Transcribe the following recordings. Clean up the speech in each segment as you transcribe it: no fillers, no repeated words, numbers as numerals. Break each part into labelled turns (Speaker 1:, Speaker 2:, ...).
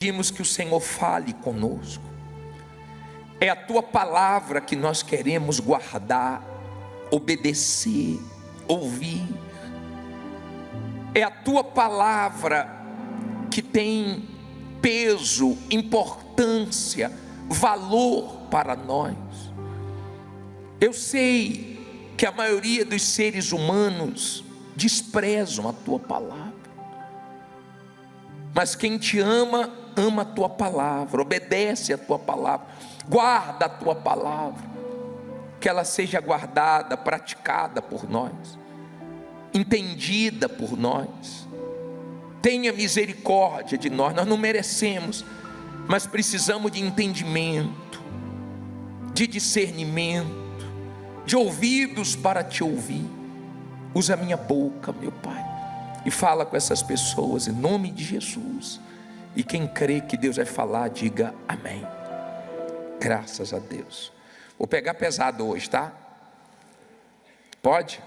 Speaker 1: Pedimos que o Senhor fale conosco. É a tua palavra que nós queremos guardar, obedecer, ouvir. É a tua palavra que tem peso, importância, valor para nós. Eu sei que a maioria dos seres humanos desprezam a tua palavra, mas quem te ama, ama a tua palavra, obedece a tua palavra, guarda a tua palavra, que ela seja guardada, praticada por nós, entendida por nós. Tenha misericórdia de nós. Nós não merecemos, mas precisamos de entendimento, de discernimento, de ouvidos para te ouvir. Usa a minha boca, meu Pai, e fala com essas pessoas em nome de Jesus. E quem crê que Deus vai falar, diga amém. Graças a Deus. Vou pegar pesado hoje, tá? Pode?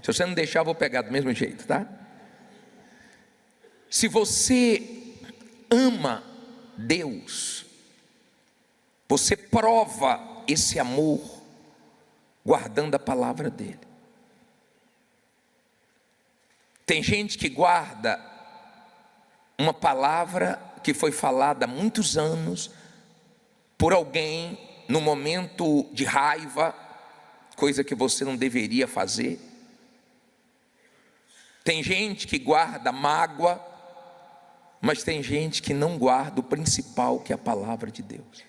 Speaker 1: Se você não deixar, eu vou pegar do mesmo jeito, tá? Se você ama Deus, você prova esse amor guardando a palavra dele. Tem gente que guarda uma palavra que foi falada há muitos anos por alguém no momento de raiva, coisa que você não deveria fazer. Tem gente que guarda mágoa, mas tem gente que não guarda o principal, que é a palavra de Deus.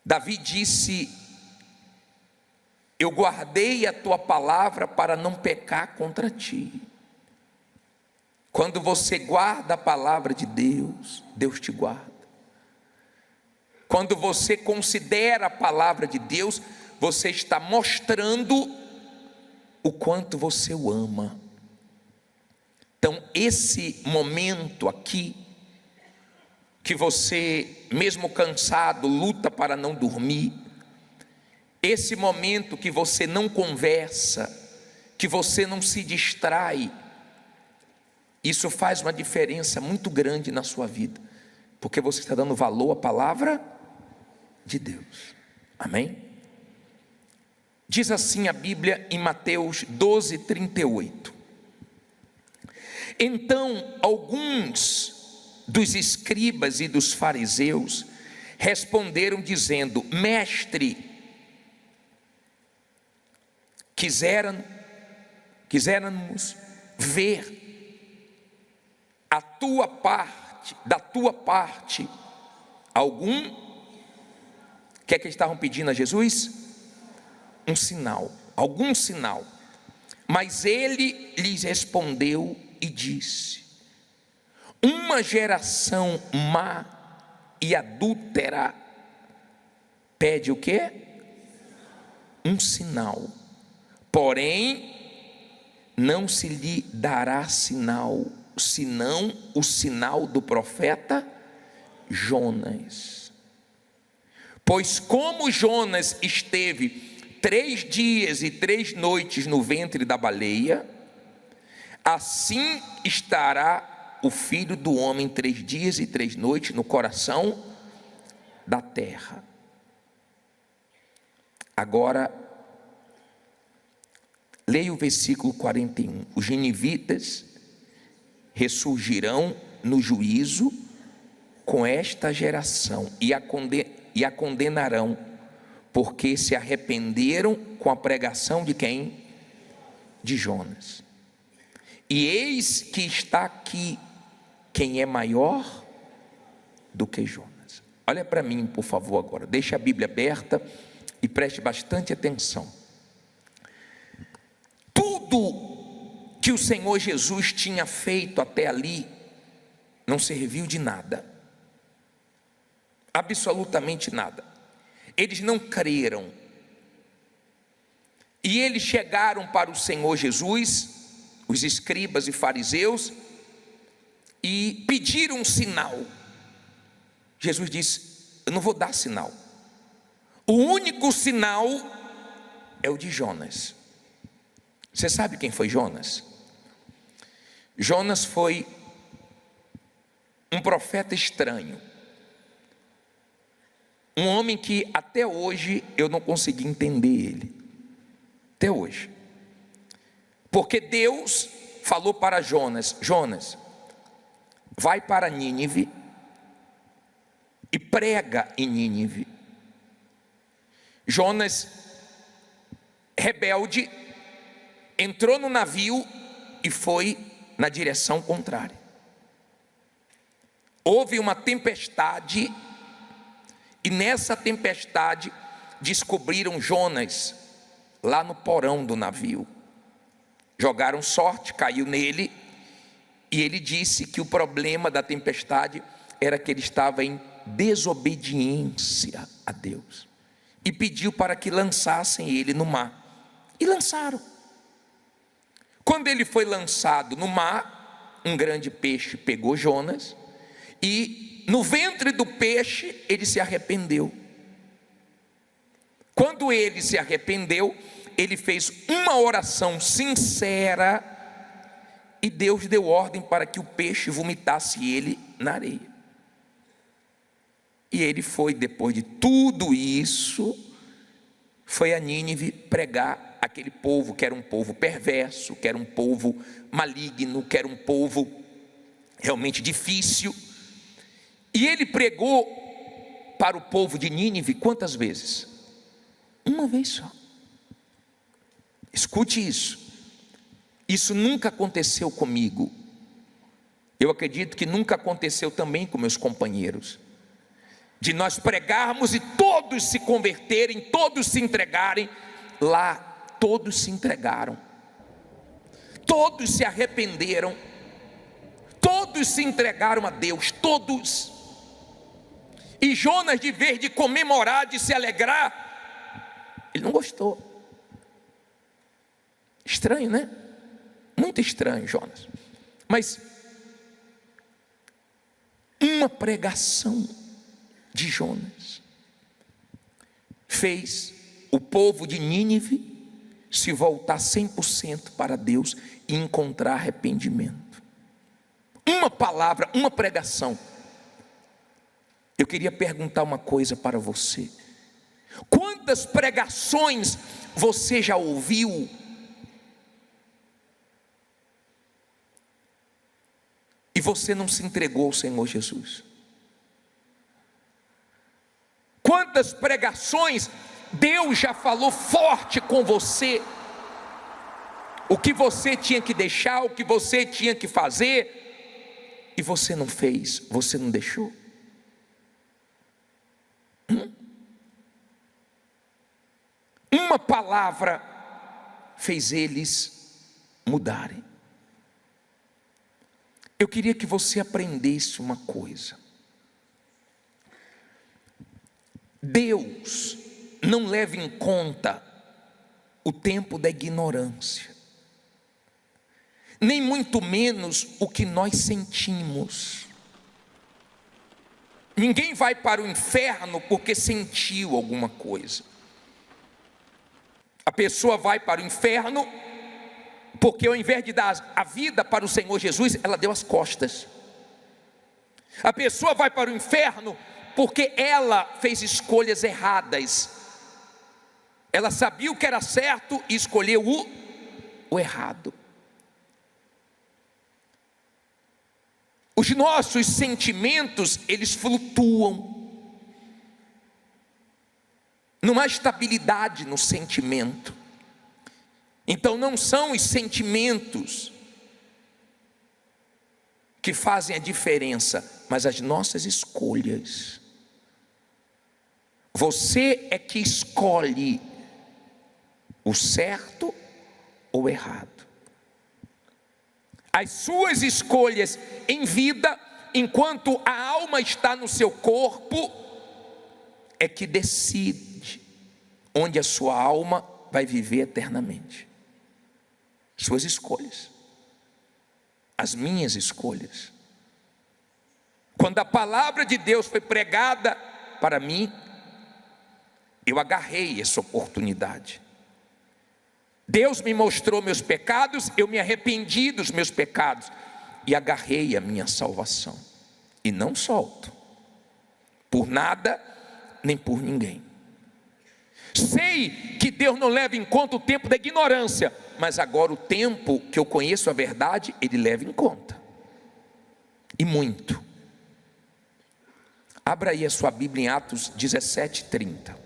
Speaker 1: Davi disse: eu guardei a tua palavra para não pecar contra ti. Quando você guarda a palavra de Deus, Deus te guarda. Quando você considera a palavra de Deus, você está mostrando o quanto você o ama. Então, esse momento aqui, que você, mesmo cansado, luta para não dormir, esse momento que você não conversa, que você não se distrai, isso faz uma diferença muito grande na sua vida, porque você está dando valor à palavra de Deus. Amém? Diz assim a Bíblia em Mateus 12:38. Então alguns dos escribas e dos fariseus responderam dizendo: Mestre, quiséramos ver da tua parte algum. O que é que eles estavam pedindo a Jesus? Um sinal, algum sinal. Mas ele lhes respondeu e disse: uma geração má e adúltera pede o quê? Um sinal. Porém, não se lhe dará sinal, senão o sinal do profeta Jonas. Pois como Jonas esteve 3 dias e 3 noites no ventre da baleia, assim estará o Filho do Homem 3 dias e 3 noites no coração da terra. Agora, leia o versículo 41. Os ninivitas ressurgirão no juízo com esta geração e a condenarão, porque se arrependeram com a pregação de quem? De Jonas. E eis que está aqui quem é maior do que Jonas. Olha para mim, por favor, agora. Deixe a Bíblia aberta e preste bastante atenção. Tudo que o Senhor Jesus tinha feito até ali não serviu de nada. Absolutamente nada. Eles não creram. E eles chegaram para o Senhor Jesus, os escribas e fariseus, e pediram um sinal. Jesus disse: eu não vou dar sinal. O único sinal é o de Jonas. Você sabe quem foi Jonas? Jonas foi um profeta estranho, um homem que até hoje eu não consegui entender ele, até hoje, porque Deus falou para Jonas: Jonas, vai para Nínive e prega em Nínive. Jonas, rebelde, entrou no navio e foi na direção contrária. Houve uma tempestade, e nessa tempestade descobriram Jonas lá no porão do navio. Jogaram sorte, caiu nele, e ele disse que o problema da tempestade era que ele estava em desobediência a Deus, e pediu para que lançassem ele no mar, e lançaram. Quando ele foi lançado no mar, um grande peixe pegou Jonas, e no ventre do peixe ele se arrependeu. Quando ele se arrependeu, ele fez uma oração sincera, e Deus deu ordem para que o peixe vomitasse ele na areia. E ele foi, depois de tudo isso, foi a Nínive pregar aquele povo que era um povo perverso, que era um povo maligno, que era um povo realmente difícil. E ele pregou para o povo de Nínive quantas vezes? Uma vez só. Escute isso. Isso nunca aconteceu comigo. Eu acredito que nunca aconteceu também com meus companheiros, de nós pregarmos e todos se converterem, todos se entregarem. Lá todos se entregaram, todos se arrependeram, todos se entregaram a Deus, todos. E Jonas, de vez de comemorar, de se alegrar, ele não gostou. Estranho, né? Muito estranho, Jonas. Mas uma pregação de Jonas fez o povo de Nínive se voltar 100% para Deus e encontrar arrependimento. Uma palavra, uma pregação. Eu queria perguntar uma coisa para você: quantas pregações você já ouviu e você não se entregou ao Senhor Jesus? Quantas pregações Deus já falou forte com você, o que você tinha que deixar, o que você tinha que fazer, e você não fez, você não deixou? Uma palavra fez eles mudarem. Eu queria que você aprendesse uma coisa: Deus não leva em conta o tempo da ignorância, nem muito menos o que nós sentimos. Ninguém vai para o inferno porque sentiu alguma coisa. A pessoa vai para o inferno porque, ao invés de dar a vida para o Senhor Jesus, ela deu as costas. A pessoa vai para o inferno porque ela fez escolhas erradas. Ela sabia o que era certo e escolheu o errado. Os nossos sentimentos, eles flutuam. Não há estabilidade no sentimento. Então não são os sentimentos que fazem a diferença, mas as nossas escolhas. Você é que escolhe o certo ou o errado. As suas escolhas em vida, enquanto a alma está no seu corpo, é que decide onde a sua alma vai viver eternamente. Suas escolhas, as minhas escolhas. Quando a palavra de Deus foi pregada para mim, eu agarrei essa oportunidade. Deus me mostrou meus pecados, eu me arrependi dos meus pecados e agarrei a minha salvação. e não solto, por nada nem por ninguém. Sei que Deus não leva em conta o tempo da ignorância, mas agora o tempo que eu conheço a verdade, Ele leva em conta, e muito. Abra aí a sua Bíblia em Atos 17:30.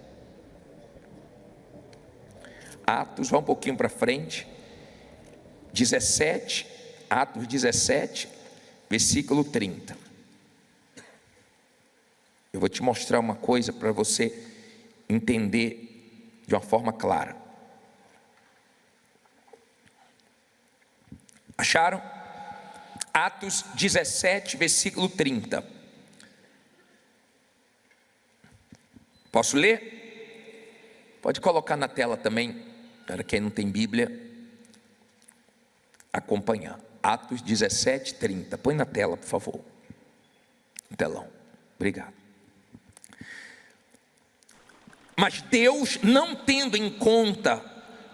Speaker 1: Atos, vá um pouquinho para frente. 17, Atos 17, versículo 30. Eu vou te mostrar uma coisa para você entender de uma forma clara. Acharam? Atos 17, versículo 30. Posso ler? Pode colocar na tela também, para quem não tem Bíblia acompanhar. Atos 17, 30. Põe na tela, por favor. No telão. Obrigado. Mas Deus, não tendo em conta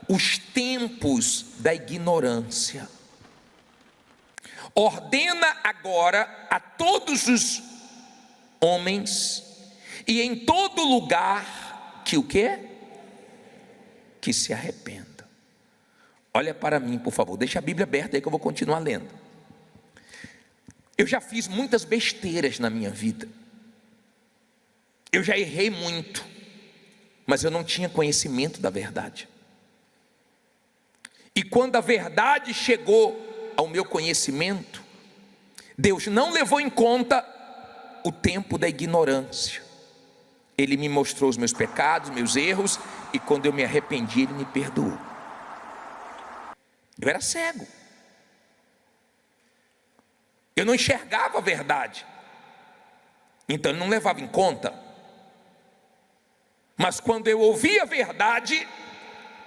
Speaker 1: os tempos da ignorância, ordena agora a todos os homens e em todo lugar que o quê? Que se arrependa. Olha para mim, por favor, deixa a Bíblia aberta aí que eu vou continuar lendo. Eu já fiz muitas besteiras na minha vida. Eu já errei muito, mas eu não tinha conhecimento da verdade. E quando a verdade chegou ao meu conhecimento, Deus não levou em conta o tempo da ignorância. Ele me mostrou os meus pecados, meus erros, e quando eu me arrependi, Ele me perdoou. Eu era cego. Eu não enxergava a verdade. Então Ele não levava em conta. Mas quando eu ouvi a verdade,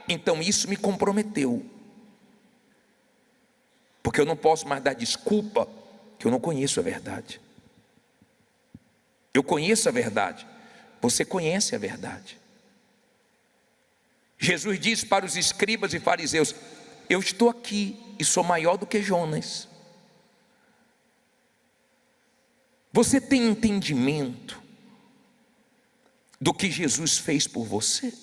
Speaker 1: então isso me comprometeu. Porque eu não posso mais dar desculpa que eu não conheço a verdade. Eu conheço a verdade. Você conhece a verdade. Jesus disse para os escribas e fariseus: eu estou aqui e sou maior do que Jonas. Você tem entendimento do que Jesus fez por você?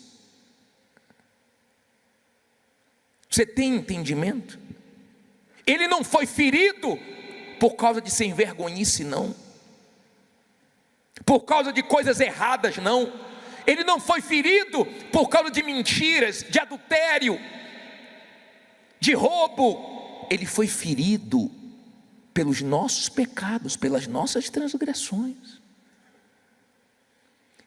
Speaker 1: Você tem entendimento? Ele não foi ferido por causa de sem vergonhice, não. Por causa de coisas erradas, não. Ele não foi ferido por causa de mentiras, de adultério, de roubo. Ele foi ferido pelos nossos pecados, pelas nossas transgressões.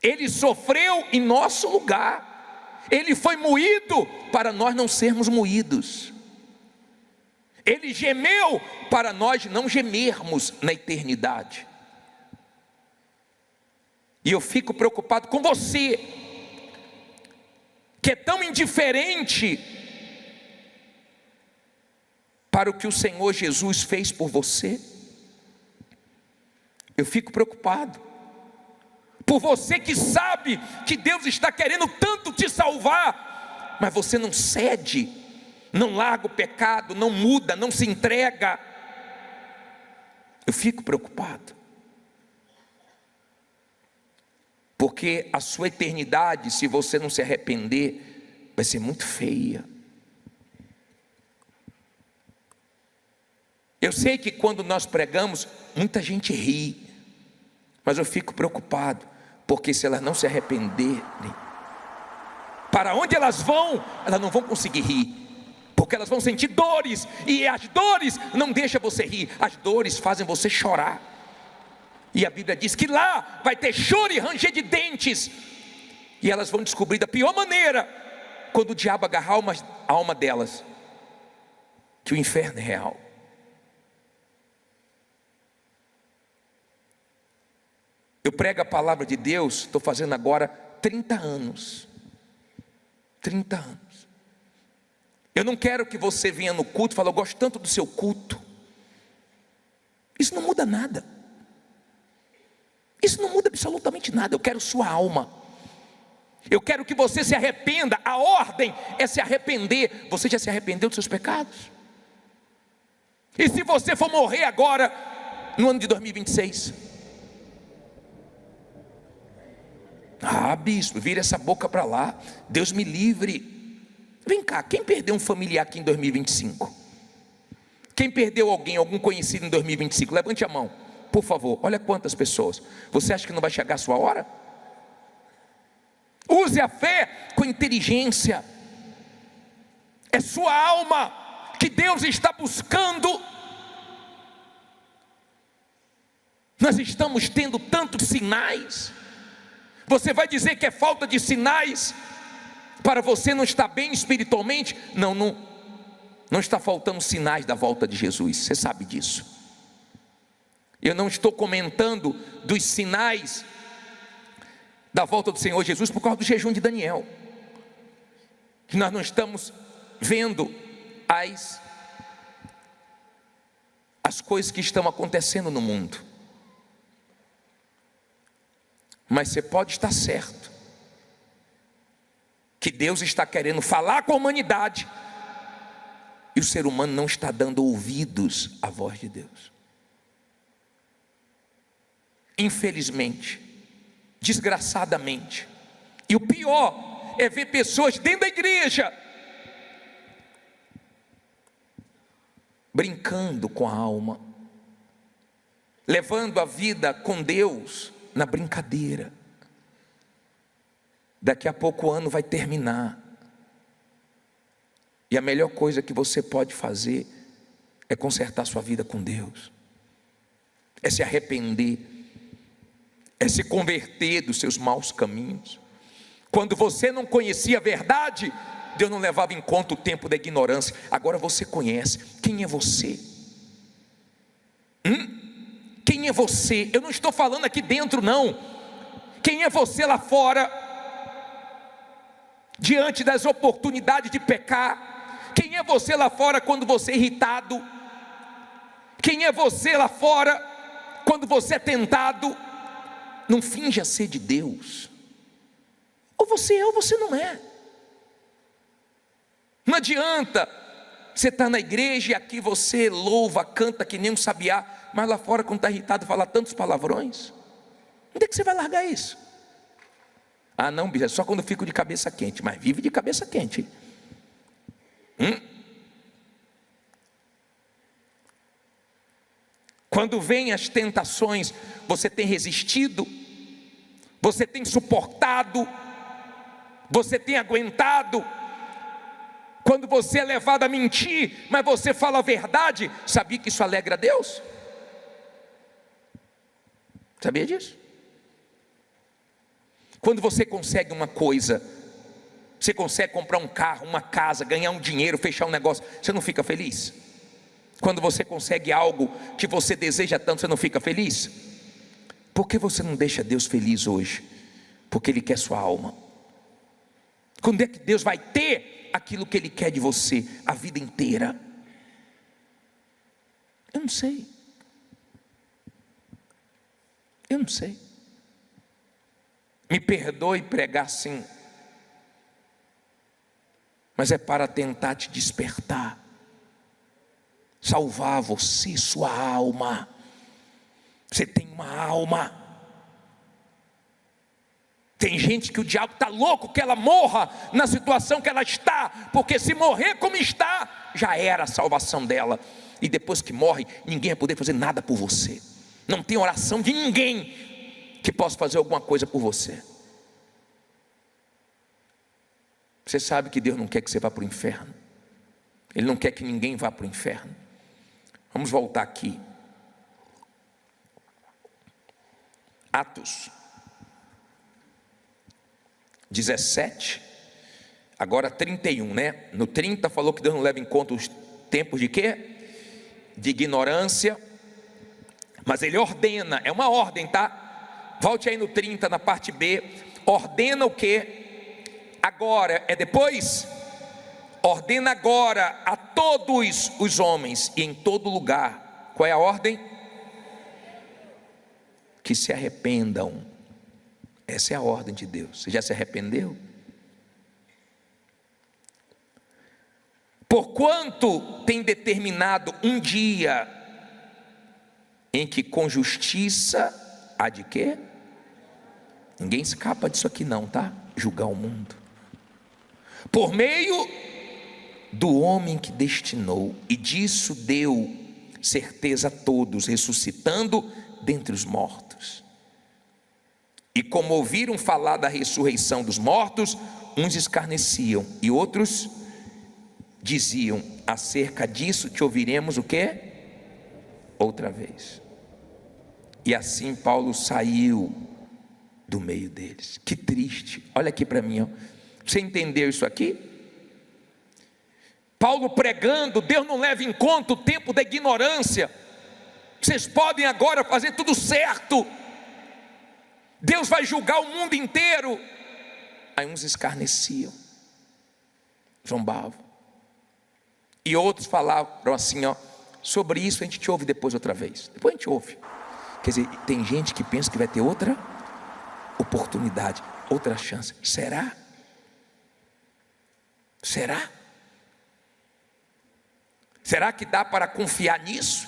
Speaker 1: Ele sofreu em nosso lugar. Ele foi moído para nós não sermos moídos. Ele gemeu para nós não gemermos na eternidade. E eu fico preocupado com você, que é tão indiferente para o que o Senhor Jesus fez por você. Eu fico preocupado por você que sabe que Deus está querendo tanto te salvar, mas você não cede, não larga o pecado, não muda, não se entrega. Eu fico preocupado, porque a sua eternidade, se você não se arrepender, vai ser muito feia. Eu sei que quando nós pregamos, muita gente ri, mas eu fico preocupado, porque se elas não se arrependerem, para onde elas não vão conseguir rir, porque elas vão sentir dores, e as dores não deixam você rir, as dores fazem você chorar. E a Bíblia diz que lá vai ter choro e ranger de dentes, e elas vão descobrir da pior maneira, quando o diabo agarrar a alma delas, que o inferno é real. Eu prego a palavra de Deus, estou fazendo agora 30 anos. 30 anos. Eu não quero que você venha no culto e fale: eu gosto tanto do seu culto. Isso não muda nada. Isso não muda absolutamente nada. Eu quero sua alma. Eu quero que você se arrependa. A ordem é se arrepender. Você já se arrependeu dos seus pecados? E se você for morrer agora, no ano de 2026, Ah, bispo, vira essa boca para lá, Deus me livre. Vem cá, quem perdeu um familiar aqui em 2025? Quem perdeu alguém, algum conhecido em 2025? Levante a mão, por favor. Olha quantas pessoas. Você acha que não vai chegar a sua hora? Use a fé com inteligência. É sua alma que Deus está buscando. Nós estamos tendo tantos sinais. Você vai dizer que é falta de sinais para você não estar bem espiritualmente? Não está faltando sinais da volta de Jesus, você sabe disso. Eu não estou comentando dos sinais da volta do Senhor Jesus por causa do jejum de Daniel, que nós não estamos vendo as coisas que estão acontecendo no mundo. Mas você pode estar certo que Deus está querendo falar com a humanidade e o ser humano não está dando ouvidos à voz de Deus. Infelizmente, desgraçadamente, e o pior é ver pessoas dentro da igreja brincando com a alma, levando a vida com Deus na brincadeira. Daqui a pouco o ano vai terminar, e a melhor coisa que você pode fazer é consertar sua vida com Deus, é se arrepender, é se converter dos seus maus caminhos. Quando você não conhecia a verdade, Deus não levava em conta o tempo da ignorância. Agora você conhece. Quem é você? Quem é você? Eu não estou falando aqui dentro não. Quem é você lá fora, diante das oportunidades de pecar? Quem é você lá fora quando você é irritado? Quem é você lá fora quando você é tentado? Não finja ser de Deus. Ou você é ou você não é. Não adianta você estar na igreja e aqui você louva, canta que nem um sabiá, mas lá fora quando está irritado fala tantos palavrões. Onde é que você vai largar isso? Ah não, bicho, é só quando eu fico de cabeça quente. Mas vive de cabeça quente. Quando vem as tentações, você tem resistido, você tem suportado, você tem aguentado. Quando você é levado a mentir, mas você fala a verdade, sabia que isso alegra a Deus? Sabia disso? Quando você consegue uma coisa, você consegue comprar um carro, uma casa, ganhar um dinheiro, fechar um negócio, você não fica feliz? Quando você consegue algo que você deseja tanto, você não fica feliz? Por que você não deixa Deus feliz hoje? Porque Ele quer sua alma. Quando é que Deus vai ter aquilo que Ele quer de você a vida inteira? Eu não sei. Eu não sei. Me perdoe pregar assim, mas é para tentar te despertar, salvar você, sua alma. Você tem uma alma. Tem gente que o diabo está louco que ela morra na situação que ela está, porque se morrer como está, já era a salvação dela. E depois que morre, ninguém vai poder fazer nada por você. Não tem oração de ninguém que possa fazer alguma coisa por você. Você sabe que Deus não quer que você vá para o inferno. Ele não quer que ninguém vá para o inferno. Vamos voltar aqui. Atos 17, agora 31, né? No 30 falou que Deus não leva em conta os tempos de quê? De ignorância. Mas Ele ordena, é uma ordem, tá? Volte aí no 30, na parte B. Ordena o quê? Agora, é depois? Ordena agora a todos os homens e em todo lugar. Qual é a ordem? Que se arrependam. Essa é a ordem de Deus. Você já se arrependeu? Porquanto tem determinado um dia em que com justiça há de quê? Ninguém escapa disso aqui não, tá? Julgar o mundo. Por meio do homem que destinou, e disso deu certeza a todos, ressuscitando dentre os mortos. E como ouviram falar da ressurreição dos mortos, uns escarneciam e outros diziam: acerca disso te ouviremos o quê? Outra vez. E assim Paulo saiu do meio deles. Que triste. Olha aqui para mim, ó. Você entendeu isso aqui? Paulo pregando: Deus não leva em conta o tempo da ignorância. Vocês podem agora fazer tudo certo. Deus vai julgar o mundo inteiro. Aí uns escarneciam, zombavam. E outros falavam assim, ó: sobre isso a gente te ouve depois outra vez. Depois a gente ouve. Quer dizer, tem gente que pensa que vai ter outra oportunidade, outra chance. Será? Será? Será que dá para confiar nisso?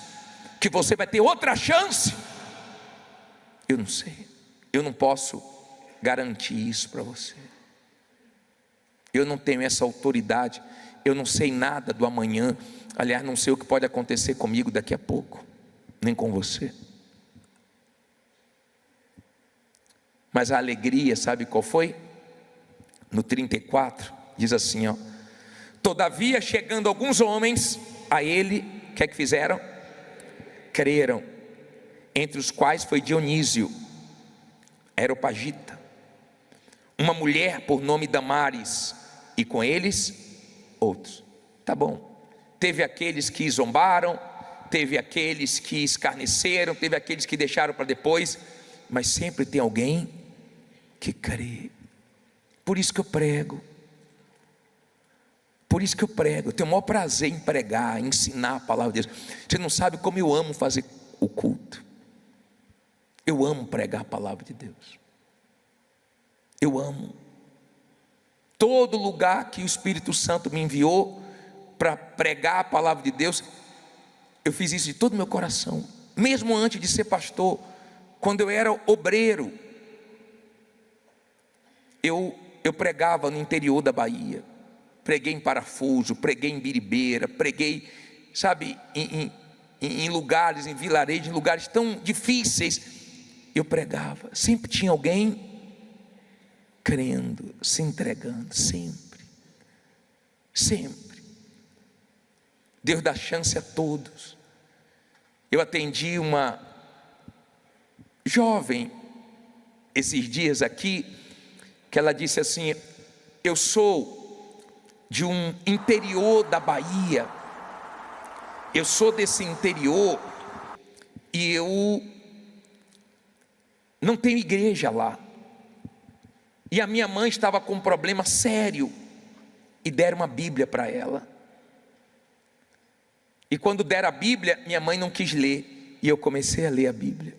Speaker 1: Que você vai ter outra chance? Eu não sei. Eu não posso garantir isso para você. Eu não tenho essa autoridade. Eu não sei nada do amanhã. Aliás, não sei o que pode acontecer comigo daqui a pouco, nem com você. Mas a alegria, sabe qual foi? No 34, diz assim, ó: todavia, chegando alguns homens a ele, o que é que fizeram? Creram, entre os quais foi Dionísio, Areopagita, uma mulher por nome Damares, e com eles outros. Tá bom. Teve aqueles que zombaram, teve aqueles que escarneceram, teve aqueles que deixaram para depois, mas sempre tem alguém que crê. Por isso que eu prego. Por isso que eu prego. Eu tenho o maior prazer em pregar, em ensinar a palavra de Deus. Você não sabe como eu amo fazer o culto. Eu amo pregar a palavra de Deus. Eu amo. Todo lugar que o Espírito Santo me enviou para pregar a palavra de Deus, eu fiz isso de todo o meu coração. Mesmo antes de ser pastor, quando eu era obreiro, eu pregava no interior da Bahia. Preguei em Parafuso, preguei em Biribeira, preguei, sabe, em lugares, em vilarejos, em lugares tão difíceis. Eu pregava, sempre tinha alguém crendo, se entregando, sempre, sempre. Deus dá chance a todos. Eu atendi uma jovem esses dias aqui, que ela disse assim: eu sou de um interior da Bahia, eu sou desse interior e eu não tenho igreja lá, e a minha mãe estava com um problema sério, e deram uma Bíblia para ela, e quando deram a Bíblia, minha mãe não quis ler, e eu comecei a ler a Bíblia,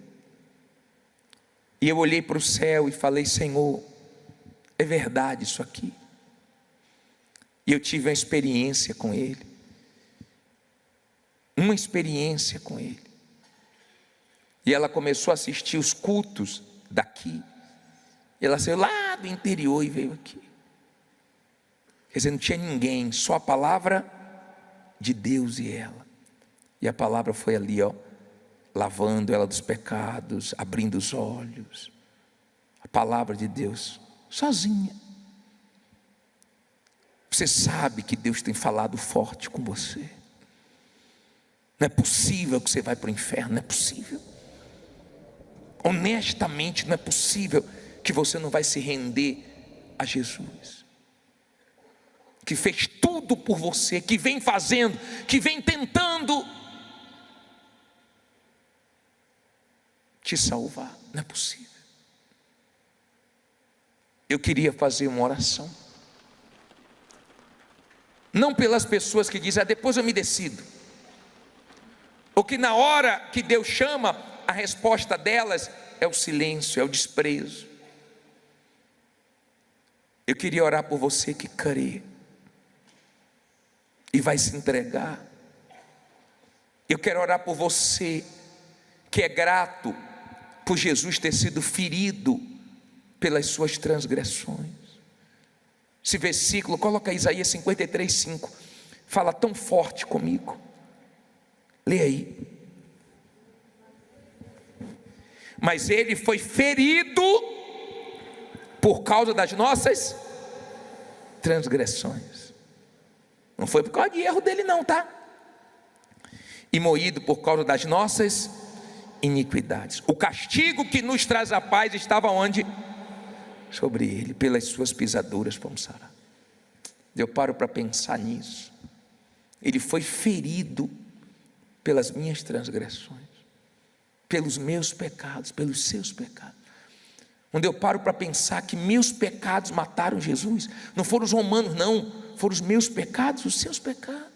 Speaker 1: e eu olhei para o céu e falei: Senhor, é verdade isso aqui. E eu tive uma experiência com Ele, uma experiência com Ele. E ela começou a assistir os cultos daqui. E ela saiu lá do interior e veio aqui. Quer dizer, não tinha ninguém, só a palavra de Deus e ela. E a palavra foi ali, ó, lavando ela dos pecados, abrindo os olhos. A palavra de Deus, sozinha. Você sabe que Deus tem falado forte com você. Não é possível que você vai para o inferno, não é possível. Honestamente, não é possível que você não vai se render a Jesus, que fez tudo por você, que vem fazendo, que vem tentando te salvar. Não é possível. Eu queria fazer uma oração, não pelas pessoas que dizem: depois eu me decido, ou que na hora que Deus chama, a resposta delas é o silêncio, é o desprezo. Eu queria orar por você que crê e vai se entregar. Eu quero orar por você que é grato por Jesus ter sido ferido pelas suas transgressões. Esse versículo, coloca Isaías 53:5, fala tão forte comigo. Lê aí. Mas ele foi ferido por causa das nossas transgressões. Não foi por causa de erro dele não, tá? E moído por causa das nossas iniquidades. O castigo que nos traz a paz estava onde? Sobre ele, pelas suas pisaduras fomos sarados. Eu paro para pensar nisso. Ele foi ferido pelas minhas transgressões, pelos meus pecados, pelos seus pecados. Onde eu paro para pensar que meus pecados mataram Jesus. Não foram os romanos não, foram os meus pecados, os seus pecados.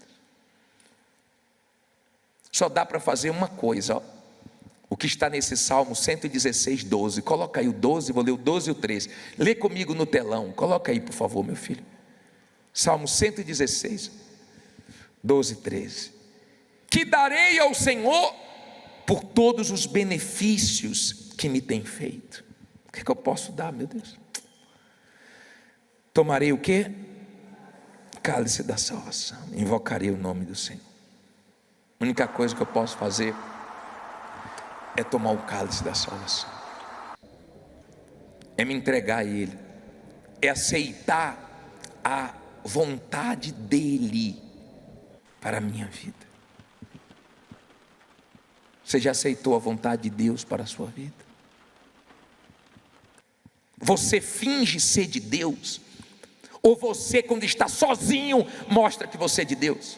Speaker 1: Só dá para fazer uma coisa, ó. O que está nesse Salmo 116, 12. Coloca aí o 12, vou ler o 12 e o 13. Lê comigo no telão, coloca aí por favor, meu filho. Salmo 116, 12 e 13. Que darei ao Senhor por todos os benefícios que me tem feito. O que eu posso dar, meu Deus? Tomarei o quê? Cálice da salvação. Invocarei o nome do Senhor. A única coisa que eu posso fazer é tomar o cálice da salvação. É me entregar a Ele. É aceitar a vontade dEle para a minha vida. Você já aceitou a vontade de Deus para a sua vida? Você finge ser de Deus? Ou você, quando está sozinho, mostra que você é de Deus?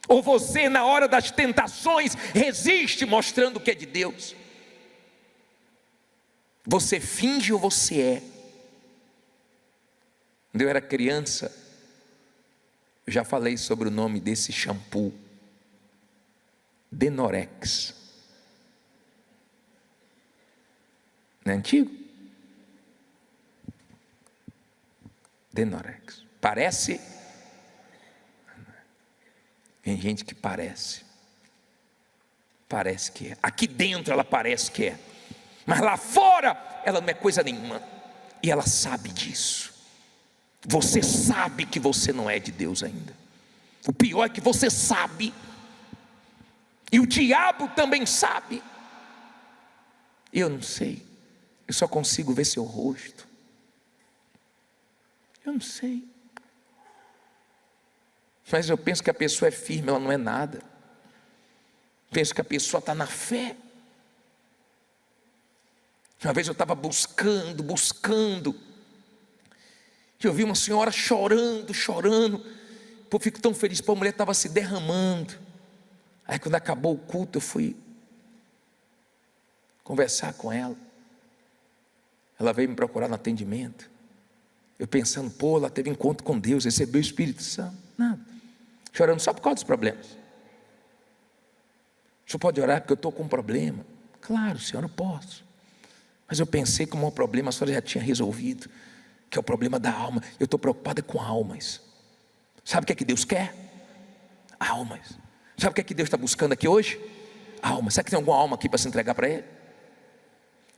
Speaker 1: Ou você, na hora das tentações, resiste mostrando que é de Deus? Você finge ou você é? Quando eu era criança, eu já falei sobre o nome desse shampoo, Denorex. Não é antigo? Denorex. Parece? Tem gente que parece que é. Aqui dentro ela parece que é, mas lá fora ela não é coisa nenhuma. E ela sabe disso. Você sabe que você não é de Deus ainda. O pior é que você sabe. E o diabo também sabe. Eu não sei. Eu só consigo ver seu rosto. Eu não sei. Mas eu penso que a pessoa é firme, ela não é nada. Penso que a pessoa está na fé. Uma vez eu estava buscando. E eu vi uma senhora chorando. Eu fico tão feliz, porque a mulher estava se derramando. Aí quando acabou o culto, eu fui conversar com ela. Ela veio me procurar no atendimento. Eu pensando, ela teve encontro com Deus, recebeu o Espírito Santo. Nada. Chorando só por causa dos problemas. O senhor pode orar porque eu estou com um problema? Claro, senhora, eu posso. Mas eu pensei que o meu problema a senhora já tinha resolvido, que é o problema da alma. Eu estou preocupada com almas. Sabe o que é que Deus quer? Almas. Sabe o que é que Deus está buscando aqui hoje? Almas. Será que tem alguma alma aqui para se entregar para Ele?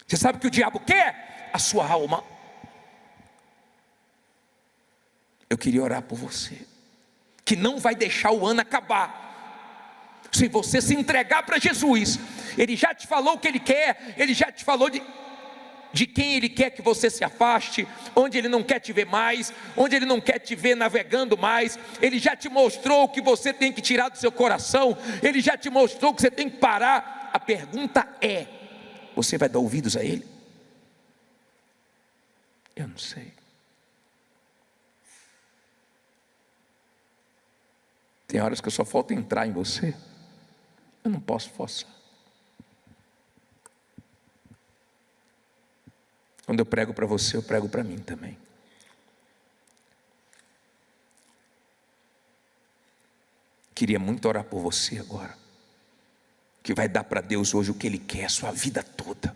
Speaker 1: Você sabe o que o diabo quer? A sua alma. Eu queria orar por você, que não vai deixar o ano acabar se você se entregar para Jesus. Ele já te falou o que Ele quer. Ele já te falou de quem Ele quer que você se afaste, onde Ele não quer te ver mais, onde Ele não quer te ver navegando mais. Ele já te mostrou o que você tem que tirar do seu coração. Ele já te mostrou que você tem que parar. A pergunta é: você vai dar ouvidos a Ele? Eu não sei. Tem horas que eu só falta entrar em você. Eu não posso forçar. Quando eu prego para você, eu prego para mim também. Queria muito orar por você agora, que vai dar para Deus hoje o que Ele quer, a sua vida toda.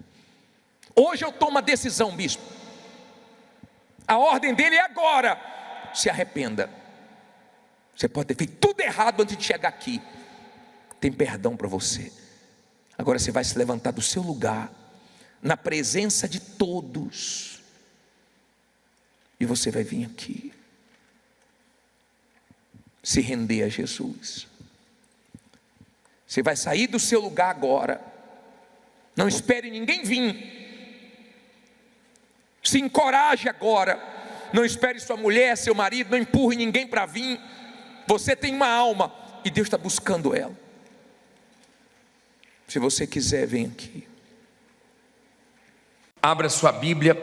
Speaker 1: Hoje eu tomo a decisão, bispo. A ordem dele é agora: se arrependa. Você pode ter feito tudo errado antes de chegar aqui. Tem perdão para você. Agora você vai se levantar do seu lugar, na presença de todos, e você vai vir aqui, se render a Jesus. Você vai sair do seu lugar agora, não espere ninguém vir, se encoraje agora, não espere sua mulher, seu marido, não empurre ninguém para vir. Você tem uma alma e Deus está buscando ela. Se você quiser, vem aqui. Abra sua Bíblia,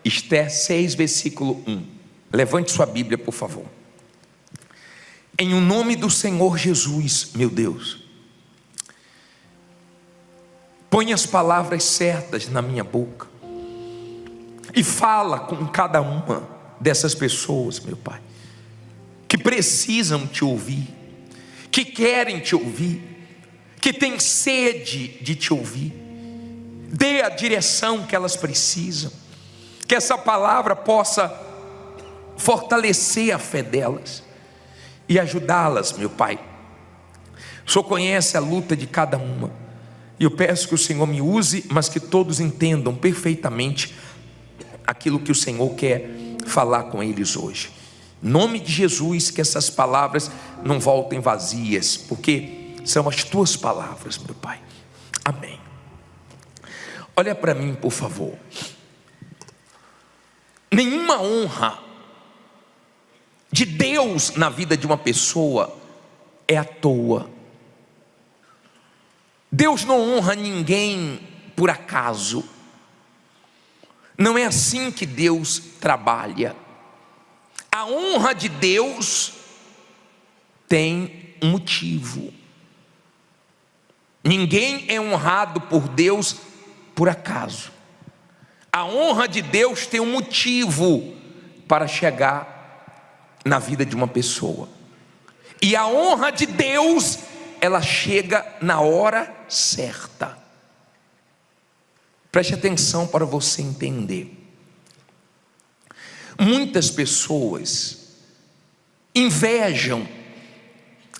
Speaker 1: Esther 6, versículo 1. Levante sua Bíblia, por favor. Em o nome do Senhor Jesus, meu Deus, põe as palavras certas na minha boca e fala com cada uma dessas pessoas, meu Pai, que precisam te ouvir, que querem te ouvir, que têm sede de te ouvir. Dê a direção que elas precisam, que essa palavra possa fortalecer a fé delas e ajudá-las, meu Pai. O Senhor conhece a luta de cada uma, e eu peço que o Senhor me use, mas que todos entendam perfeitamente aquilo que o Senhor quer falar com eles hoje. Em nome de Jesus, que essas palavras não voltem vazias, porque são as tuas palavras, meu Pai. Amém. Olha para mim, por favor. Nenhuma honra de Deus na vida de uma pessoa é à toa. Deus não honra ninguém por acaso. Não é assim que Deus trabalha. A honra de Deus tem um motivo. Ninguém é honrado por Deus por acaso. A honra de Deus tem um motivo para chegar na vida de uma pessoa. E a honra de Deus, ela chega na hora certa. Preste atenção para você entender. Muitas pessoas invejam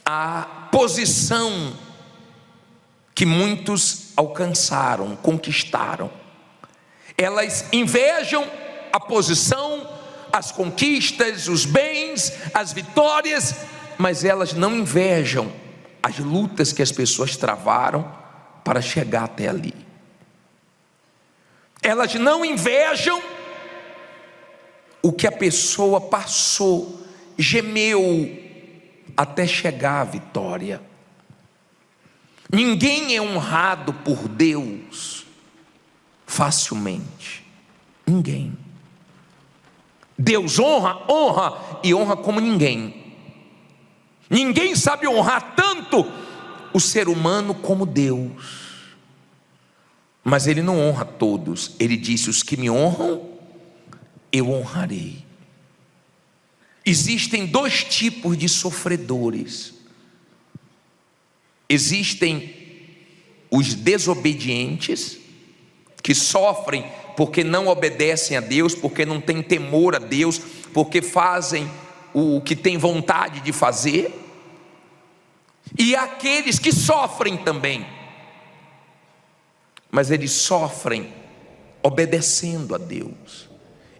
Speaker 1: a posição que muitos alcançaram, conquistaram. Elas invejam a posição, as conquistas, os bens, as vitórias, mas elas não invejam as lutas que as pessoas travaram para chegar até ali. Elas não invejam o que a pessoa passou, gemeu até chegar à vitória. Ninguém é honrado por Deus facilmente. Ninguém. Deus honra e honra como ninguém. Ninguém sabe honrar tanto o ser humano como Deus. Mas Ele não honra todos. Ele disse: os que me honram, eu honrarei. Existem dois tipos de sofredores. Existem os desobedientes, que sofrem porque não obedecem a Deus, porque não têm temor a Deus, porque fazem o que têm vontade de fazer. E aqueles que sofrem também, mas eles sofrem obedecendo a Deus.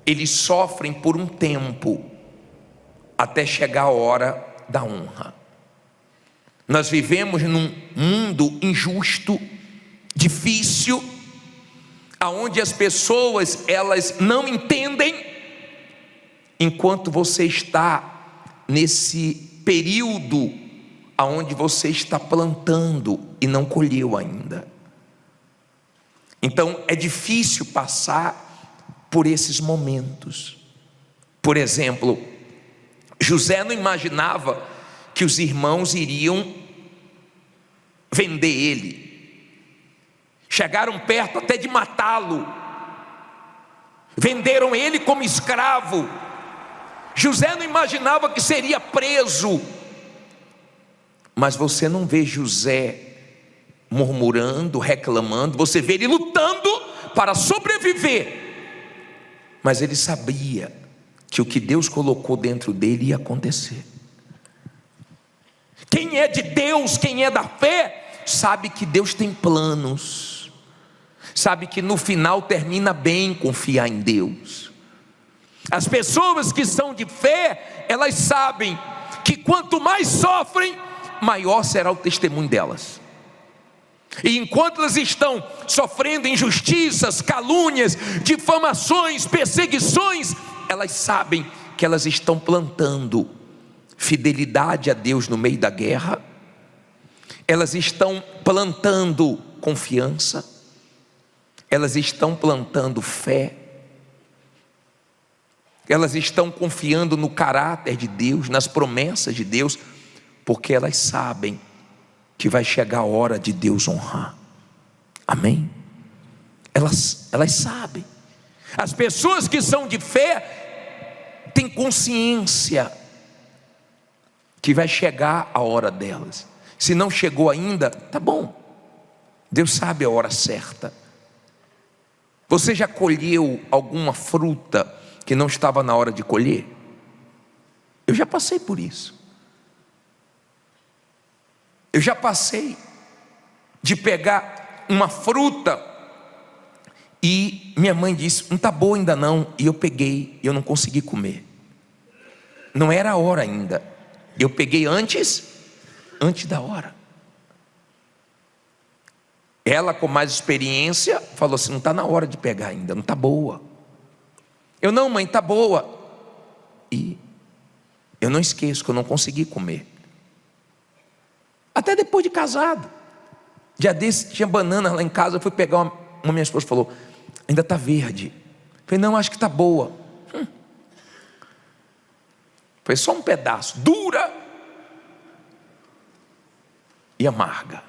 Speaker 1: Eles sofrem por um tempo, até chegar a hora da honra. Nós vivemos num mundo injusto, difícil, aonde as pessoas, elas não entendem, enquanto você está nesse período aonde você está plantando e não colheu ainda. Então é difícil passar por esses momentos. Por exemplo, José não imaginava que os irmãos iriam vender ele. Chegaram perto até de matá-lo. Venderam ele como escravo. José não imaginava que seria preso. Mas você não vê José murmurando, reclamando. Você vê ele lutando para sobreviver. Mas ele sabia que o que Deus colocou dentro dele ia acontecer. Quem é de Deus, quem é da fé, sabe que Deus tem planos. sabe que no final termina bem confiar em Deus. As pessoas que são de fé, elas sabem que quanto mais sofrem, maior será o testemunho delas. E enquanto elas estão sofrendo injustiças, calúnias, difamações, perseguições, elas sabem que elas estão plantando fidelidade a Deus no meio da guerra, elas estão plantando confiança, elas estão plantando fé, elas estão confiando no caráter de Deus, nas promessas de Deus, porque elas sabem que vai chegar a hora de Deus honrar. Amém? Elas sabem. As pessoas que são de fé têm consciência que vai chegar a hora delas. Se não chegou ainda, tá bom, Deus sabe a hora certa. Você já colheu alguma fruta que não estava na hora de colher? Eu já passei por isso. Eu já passei de pegar uma fruta e minha mãe disse, não está boa ainda não, e eu peguei, e eu não consegui comer. Não era a hora ainda. Eu peguei antes da hora. Ela, com mais experiência, falou assim, não está na hora de pegar ainda, não está boa. Eu, não, mãe, está boa. E eu não esqueço que eu não consegui comer. Até depois de casado. Dia desse tinha banana lá em casa, eu fui pegar uma minha esposa falou, ainda está verde. Eu falei, não, acho que está boa. Foi só um pedaço, dura e amarga.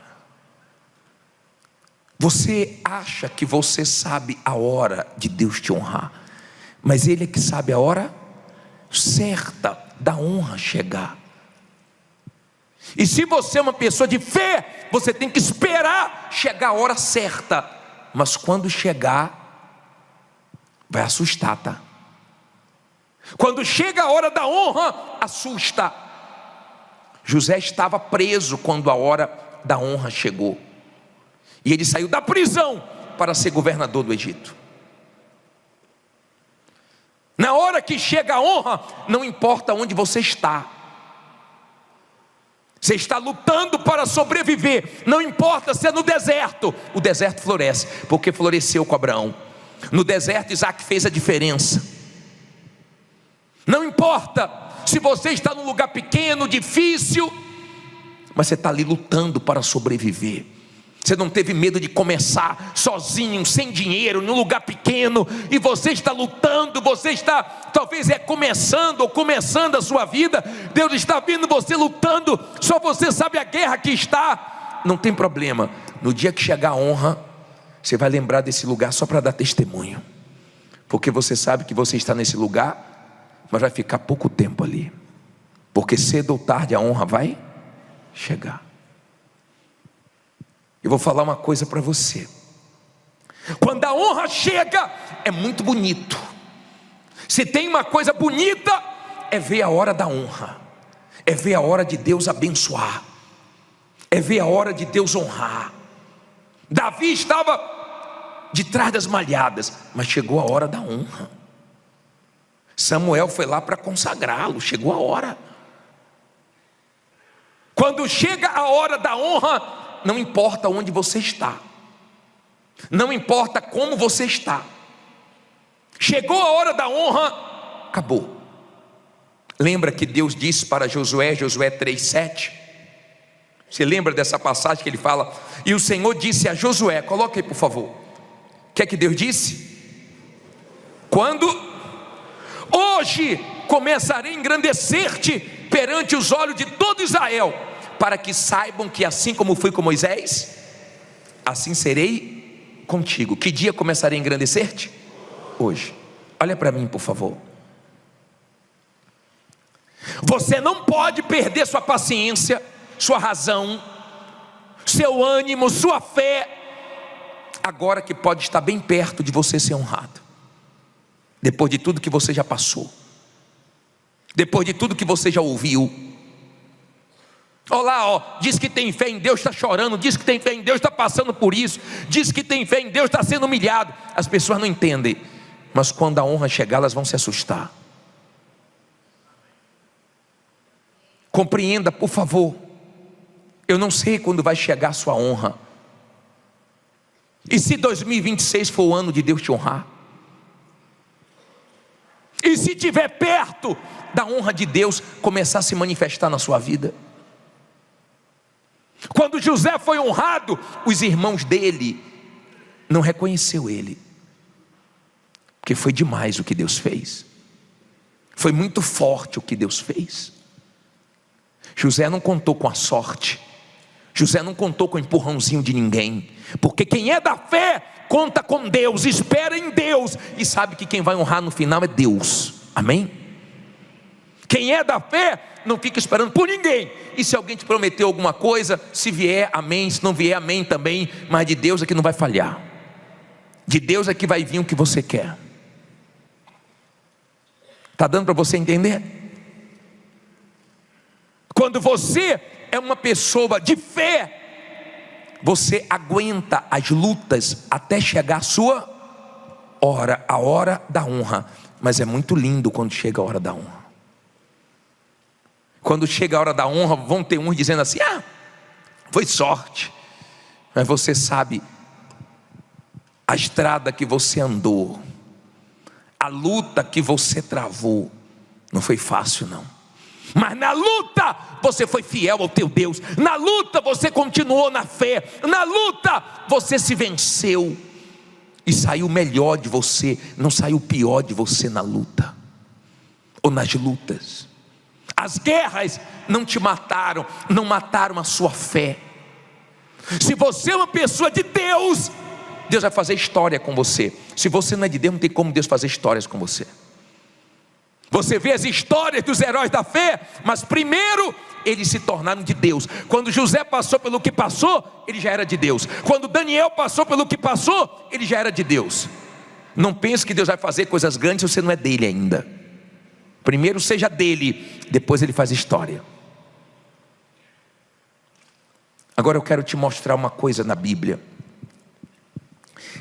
Speaker 1: Você acha que você sabe a hora de Deus te honrar, mas Ele é que sabe a hora certa da honra chegar. E se você é uma pessoa de fé, você tem que esperar chegar a hora certa. Mas quando chegar, vai assustar, tá? Quando chega a hora da honra, assusta. José estava preso quando a hora da honra chegou. E ele saiu da prisão para ser governador do Egito. Na hora que chega a honra, não importa onde você está. Você está lutando para sobreviver. Não importa se é no deserto. O deserto floresce, porque floresceu com Abraão. No deserto Isaac fez a diferença. Não importa se você está num lugar pequeno, difícil, mas você está ali lutando para sobreviver. Você não teve medo de começar sozinho, sem dinheiro, num lugar pequeno, e você está lutando, você está talvez começando a sua vida. Deus está vendo você lutando, só você sabe a guerra que está. Não tem problema, no dia que chegar a honra, você vai lembrar desse lugar só para dar testemunho, porque você sabe que você está nesse lugar, mas vai ficar pouco tempo ali, porque cedo ou tarde a honra vai chegar. Eu vou falar uma coisa para você. Quando a honra chega, é muito bonito. Se tem uma coisa bonita, é ver a hora da honra, é ver a hora de Deus abençoar, é ver a hora de Deus honrar. Davi estava de trás das malhadas, mas chegou a hora da honra. Samuel foi lá para consagrá-lo, chegou a hora. Quando chega a hora da honra, não importa onde você está, não importa como você está, chegou a hora da honra, acabou. Lembra que Deus disse para Josué 3:7? Você lembra dessa passagem que ele fala? E o Senhor disse a Josué, coloca aí por favor. O que é que Deus disse? Quando? Hoje começarei a engrandecer-te perante os olhos de todo Israel, para que saibam que assim como fui com Moisés, assim serei contigo. Que dia começarei a engrandecer-te? Hoje. Olha para mim por favor. Você não pode perder sua paciência, sua razão, seu ânimo, sua fé, agora que pode estar bem perto de você ser honrado. Depois de tudo que você já passou, depois de tudo que você já ouviu, Olá, ó, diz que tem fé em Deus, está chorando. Diz que tem fé em Deus, está passando por isso. Diz que tem fé em Deus, está sendo humilhado. As pessoas não entendem, mas quando a honra chegar, elas vão se assustar. Compreenda, por favor. Eu não sei quando vai chegar a sua honra. E se 2026 for o ano de Deus te honrar? E se estiver perto da honra de Deus começar a se manifestar na sua vida? Quando José foi honrado, os irmãos dele não reconheceu ele, porque foi demais o que Deus fez. Foi muito forte o que Deus fez. José não contou com a sorte. José não contou com o empurrãozinho de ninguém, porque quem é da fé conta com Deus, espera em Deus e sabe que quem vai honrar no final é Deus. Amém? Quem é da fé não fica esperando por ninguém. E se alguém te prometeu alguma coisa, se vier, amém. Se não vier, amém também. Mas de Deus é que não vai falhar. De Deus é que vai vir o que você quer. Está dando para você entender? Quando você é uma pessoa de fé, você aguenta as lutas até chegar a sua hora, a hora da honra. Mas é muito lindo quando chega a hora da honra. Quando chega a hora da honra, vão ter uns dizendo assim: ah, foi sorte. Mas você sabe, a estrada que você andou, a luta que você travou, não foi fácil não. Mas na luta, você foi fiel ao teu Deus. Na luta, você continuou na fé. Na luta, você se venceu. E saiu melhor de você, não saiu pior de você na luta. Ou nas lutas. As guerras não te mataram, não mataram a sua fé. Se você é uma pessoa de Deus, Deus vai fazer história com você. Se você não é de Deus, não tem como Deus fazer histórias com você. Você vê as histórias dos heróis da fé, mas primeiro eles se tornaram de Deus. Quando José passou pelo que passou, ele já era de Deus. Quando Daniel passou pelo que passou, ele já era de Deus. Não pense que Deus vai fazer coisas grandes se você não é dele ainda. Primeiro seja dele, depois ele faz história. Agora eu quero te mostrar uma coisa na Bíblia.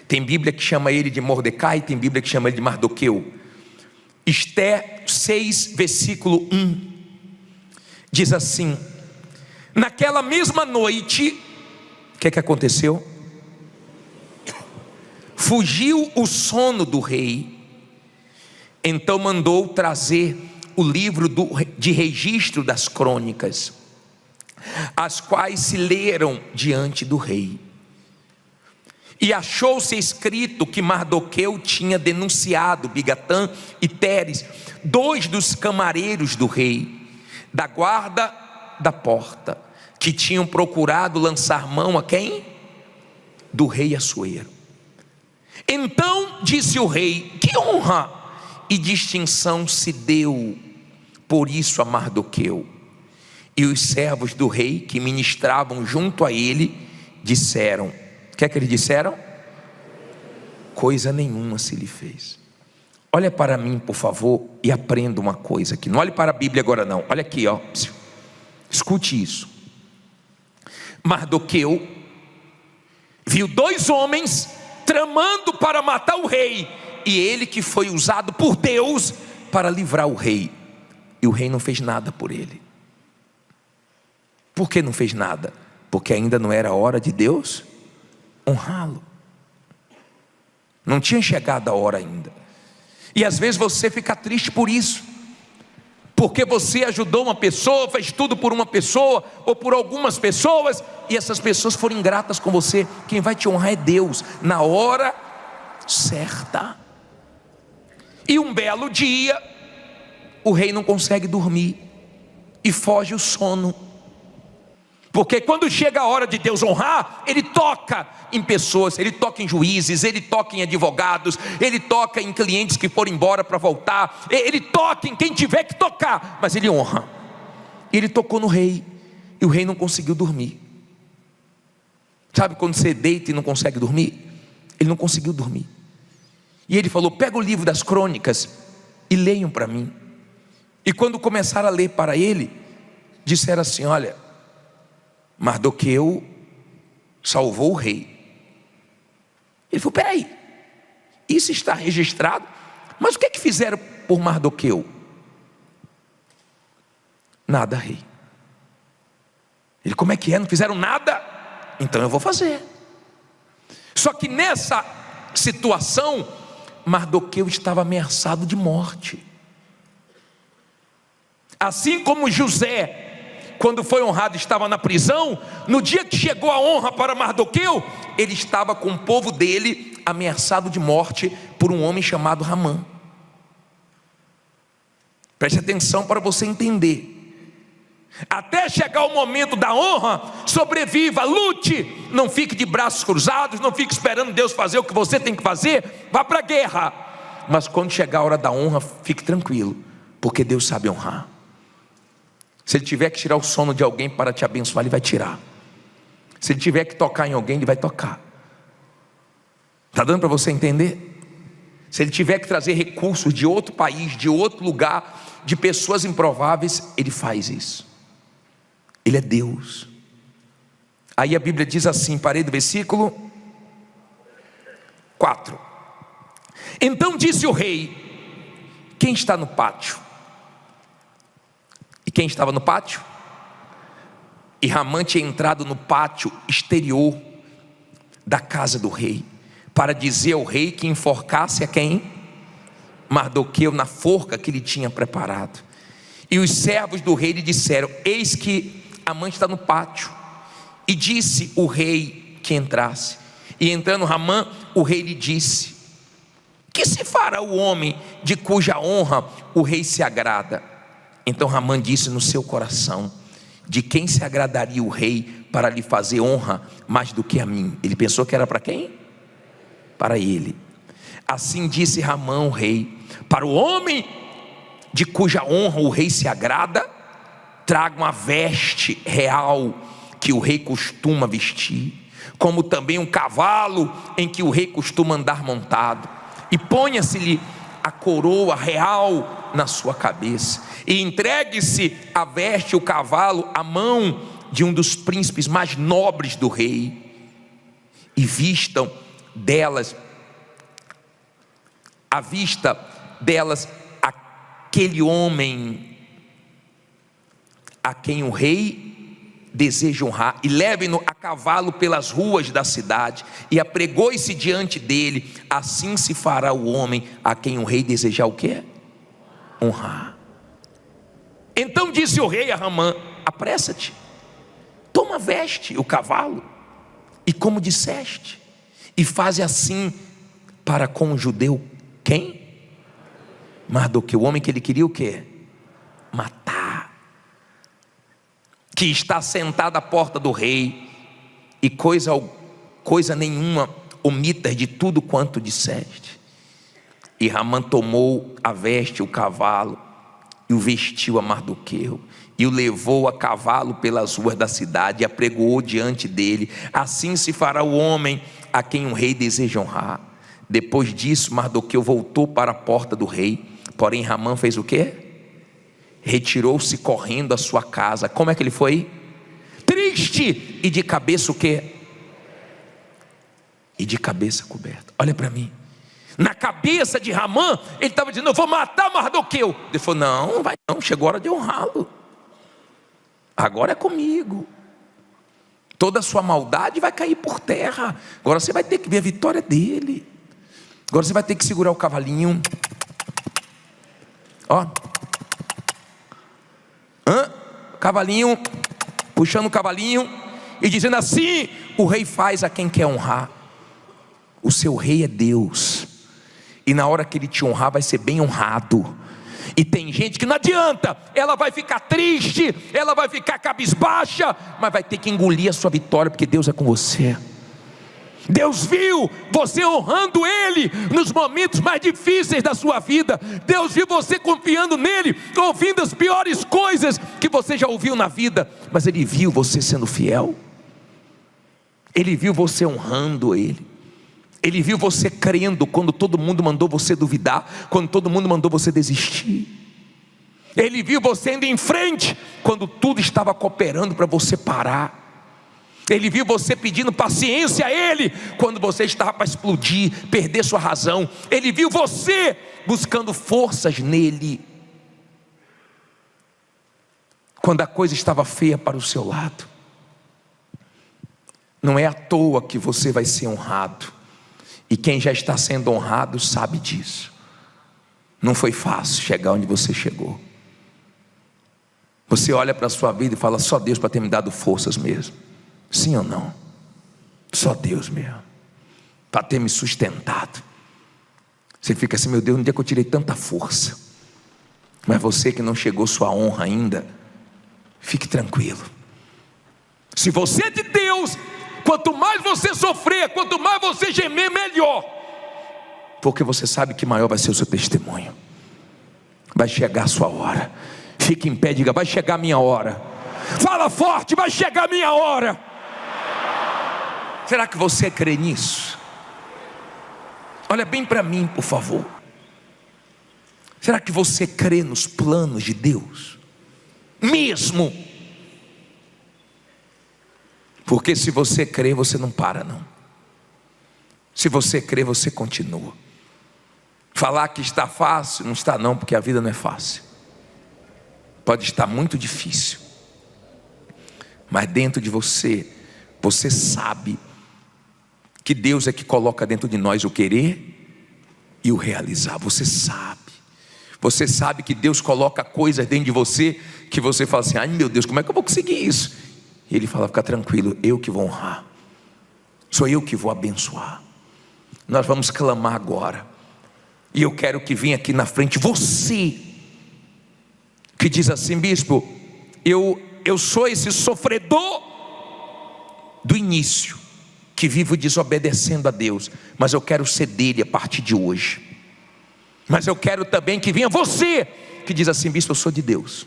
Speaker 1: Tem Bíblia que chama ele de Mordecai, tem Bíblia que chama ele de Mardoqueu. Esté 6, versículo 1, diz assim: naquela mesma noite, o que aconteceu? Fugiu o sono do rei. Então mandou trazer o livro de registro das crônicas, as quais se leram diante do rei. E achou-se escrito que Mardoqueu tinha denunciado Bigatã e Teres, 2 dos camareiros do rei, da guarda da porta, que tinham procurado lançar mão a quem? Do rei Assuero. Então disse o rei: que honra e distinção se deu por isso a Mardoqueu. E os servos do rei que ministravam junto a ele disseram: o que é que eles disseram? Coisa nenhuma se lhe fez. Olha para mim, por favor, e aprenda uma coisa aqui. Não olhe para a Bíblia agora não. Olha aqui, ó. Escute isso. Mardoqueu viu 2 homens tramando para matar o rei, e ele que foi usado por Deus para livrar o rei, e o rei não fez nada por ele. Por que não fez nada? Porque ainda não era a hora de Deus honrá-lo. Não tinha chegado a hora ainda. E às vezes você fica triste por isso, porque você ajudou uma pessoa, fez tudo por uma pessoa ou por algumas pessoas, e essas pessoas foram ingratas com você. Quem vai te honrar é Deus, na hora certa. E um belo dia, o rei não consegue dormir e foge o sono. Porque quando chega a hora de Deus honrar, Ele toca em pessoas, Ele toca em juízes, Ele toca em advogados, Ele toca em clientes que foram embora para voltar, Ele toca em quem tiver que tocar, mas Ele honra. E Ele tocou no rei, e o rei não conseguiu dormir. Sabe quando você deita e não consegue dormir? Ele não conseguiu dormir. E ele falou: pega o livro das crônicas e leiam para mim. E quando começaram a ler para ele, disseram assim: olha, Mardoqueu salvou o rei. Ele falou: peraí, isso está registrado, mas o que é que fizeram por Mardoqueu? Nada, rei. Ele: como é que é? Não fizeram nada? Então eu vou fazer. Só que nessa situação, Mardoqueu estava ameaçado de morte. Assim como José, quando foi honrado, estava na prisão, no dia que chegou a honra para Mardoqueu, ele estava com o povo dele ameaçado de morte por um homem chamado Ramã. Preste atenção para você entender. Até chegar o momento da honra, sobreviva, lute, não fique de braços cruzados, não fique esperando Deus fazer o que você tem que fazer, vá para a guerra. Mas quando chegar a hora da honra, fique tranquilo, porque Deus sabe honrar. Se Ele tiver que tirar o sono de alguém para te abençoar, Ele vai tirar. Se Ele tiver que tocar em alguém, Ele vai tocar. Está dando para você entender? Se Ele tiver que trazer recursos de outro país, de outro lugar, de pessoas improváveis, Ele faz isso. Ele é Deus. Aí a Bíblia diz assim, parei do versículo 4. Então disse o rei: quem está no pátio? E quem estava no pátio? E Ramã tinha entrado no pátio exterior da casa do rei, para dizer ao rei que enforcasse a quem? Mardoqueu, na forca que ele tinha preparado. E os servos do rei lhe disseram: eis que Ramã está no pátio. E disse o rei que entrasse. E entrando Ramã, o rei lhe disse: que se fará o homem de cuja honra o rei se agrada? Então Ramã disse no seu coração: de quem se agradaria o rei para lhe fazer honra mais do que a mim? Ele pensou que era para quem? Para ele. Assim disse Ramã o rei: para o homem de cuja honra o rei se agrada, traga uma veste real que o rei costuma vestir, como também um cavalo em que o rei costuma andar montado, e ponha-se-lhe a coroa real na sua cabeça, e entregue-se a veste e o cavalo à mão de um dos príncipes mais nobres do rei, e vistam delas, à vista delas, aquele homem a quem o rei deseja honrar, e levem-no a cavalo pelas ruas da cidade, e apregoe-se diante dele. Assim se fará o homem a quem o rei desejar o quê? Honrar. Então disse o rei a Ramã: apressa-te, toma a veste, o cavalo, e como disseste, e faze assim para com o judeu. Quem? Mardoqueu, o homem que ele queria o quê? Matar, que está sentado à porta do rei, e coisa nenhuma omitas de tudo quanto disseste. E Ramã tomou a veste, o cavalo, e o vestiu a Mardoqueu, e o levou a cavalo pelas ruas da cidade, e apregoou diante dele. Assim se fará o homem a quem o rei deseja honrar. Depois disso, Mardoqueu voltou para a porta do rei, porém Ramã fez o quê? Retirou-se correndo à sua casa. Como é que ele foi? Triste e de cabeça o quê? E de cabeça coberta. Olha para mim. Na cabeça de Ramã, ele estava dizendo: eu vou matar Mardoqueu. Ele falou: não vai não, chegou a hora de honrá-lo. Agora é comigo. Toda a sua maldade vai cair por terra. Agora você vai ter que ver a vitória dele. Agora você vai ter que segurar o cavalinho. Ó. Cavalinho, puxando o cavalinho e dizendo assim: o rei faz a quem quer honrar. O seu rei é Deus, e na hora que ele te honrar vai ser bem honrado. E tem gente que não adianta, ela vai ficar triste, ela vai ficar cabisbaixa, mas vai ter que engolir a sua vitória, porque Deus é com você. Deus viu você honrando Ele nos momentos mais difíceis da sua vida. Deus viu você confiando nele, ouvindo as piores coisas que você já ouviu na vida, mas Ele viu você sendo fiel. Ele viu você honrando Ele. Ele viu você crendo quando todo mundo mandou você duvidar, quando todo mundo mandou você desistir. Ele viu você indo em frente quando tudo estava cooperando para você parar. Ele viu você pedindo paciência a Ele quando você estava para explodir, perder sua razão. Ele viu você buscando forças nele quando a coisa estava feia para o seu lado. Não é à toa que você vai ser honrado, e quem já está sendo honrado sabe disso. Não foi fácil chegar onde você chegou. Você olha para a sua vida e fala: só Deus para ter me dado forças mesmo. Sim ou não? Só Deus mesmo para ter me sustentado. Você fica assim: meu Deus, onde é que eu tirei tanta força? Mas você que não chegou sua honra ainda, fique tranquilo. Se você é de Deus, quanto mais você sofrer, quanto mais você gemer, melhor, porque você sabe que maior vai ser o seu testemunho. Vai chegar a sua hora. Fique em pé e diga: vai chegar a minha hora. Fala forte: vai chegar a minha hora. Será que você crê nisso? Olha bem para mim, por favor. Será que você crê nos planos de Deus? Mesmo? Porque se você crê, você não para não. Se você crê, você continua. Falar que está fácil, não está não, porque a vida não é fácil. Pode estar muito difícil, mas dentro de você, você sabe que Deus é que coloca dentro de nós o querer e o realizar. Você sabe que Deus coloca coisas dentro de você que você fala assim: ai meu Deus, como é que eu vou conseguir isso? E Ele fala: fica tranquilo, eu que vou honrar, sou eu que vou abençoar. Nós vamos clamar agora, e eu quero que venha aqui na frente você que diz assim: bispo, eu sou esse sofredor do início, que vivo desobedecendo a Deus, mas eu quero ser dele a partir de hoje. Mas eu quero também que venha você que diz assim: bispo, eu sou de Deus.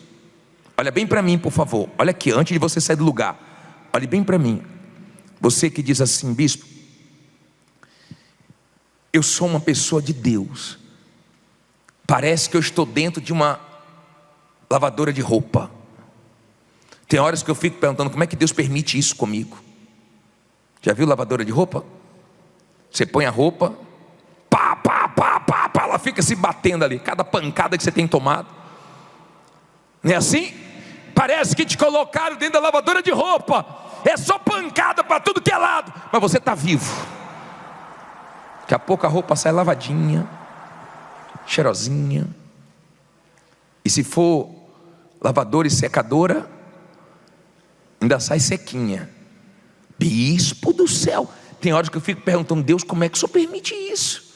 Speaker 1: Olha bem para mim, por favor. Olha aqui, antes de você sair do lugar, olhe bem para mim. Você que diz assim: bispo, eu sou uma pessoa de Deus. Parece que eu estou dentro de uma lavadora de roupa. Tem horas que eu fico perguntando: como é que Deus permite isso comigo? Já viu lavadora de roupa? Você põe a roupa, pá, ela fica se batendo ali, cada pancada que você tem tomado. Não é assim? Parece que te colocaram dentro da lavadora de roupa. É só pancada para tudo que é lado, mas você está vivo. Daqui a pouco a roupa sai lavadinha, cheirosinha. E se for lavadora e secadora, ainda sai sequinha. Bispo do céu, tem horas que eu fico perguntando: Deus, como é que o Senhor permite isso?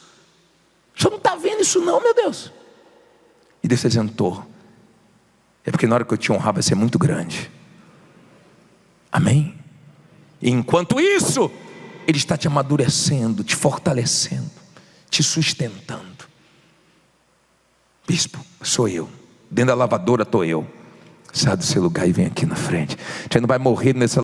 Speaker 1: O Senhor não está vendo isso não, meu Deus? E Deus está dizendo: estou. É porque na hora que eu te honrar vai ser muito grande. Amém? E enquanto isso, Ele está te amadurecendo, te fortalecendo, te sustentando. Bispo, sou eu. Dentro da lavadora estou eu. Sai do seu lugar e vem aqui na frente. Você não vai morrer nessa